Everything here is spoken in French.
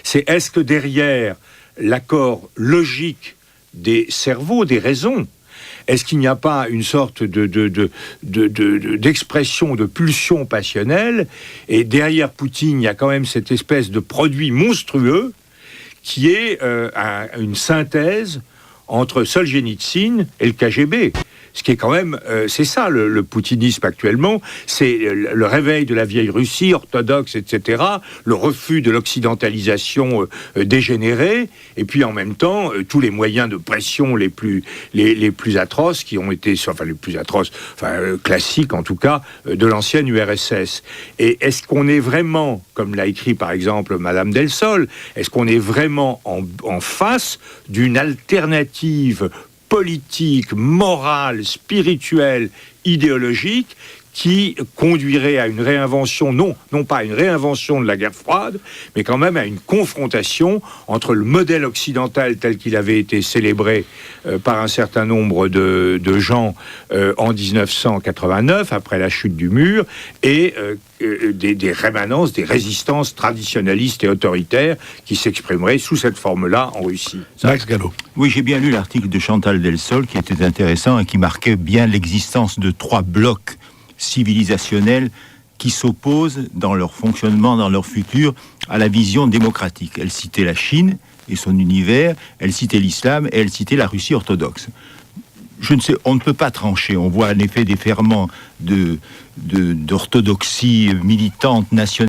C'est est-ce que derrière l'accord logique des cerveaux, des raisons, est-ce qu'il n'y a pas une sorte d'expression, de pulsion passionnelle, et derrière Poutine, il y a quand même cette espèce de produit monstrueux qui est une synthèse entre Solzhenitsyn et le KGB. Ce qui est quand même, c'est ça le poutinisme actuellement, c'est le réveil de la vieille Russie orthodoxe, etc., le refus de l'occidentalisation dégénérée, et puis en même temps tous les moyens de pression les plus atroces qui ont été, enfin les plus atroces, classiques en tout cas, de l'ancienne URSS. Et est-ce qu'on est vraiment, comme l'a écrit par exemple Madame Del Sol, est-ce qu'on est vraiment en face d'une alternative politique, morale, spirituelle, idéologique, qui conduirait à une réinvention, non pas à une réinvention de la guerre froide, mais quand même à une confrontation entre le modèle occidental tel qu'il avait été célébré par un certain nombre de gens en 1989, après la chute du mur, et des rémanences, des résistances traditionnalistes et autoritaires qui s'exprimeraient sous cette forme-là en Russie. Max Gallo. Oui, j'ai bien lu l'article de Chantal Del Sol qui était intéressant et qui marquait bien l'existence de trois blocs civilisationnels qui s'opposent dans leur fonctionnement, dans leur futur, à la vision démocratique. Elle citait la Chine et son univers, elle citait l'islam et elle citait la Russie orthodoxe. Je ne sais, on ne peut pas trancher. On voit en effet des ferments d'orthodoxie militante nationale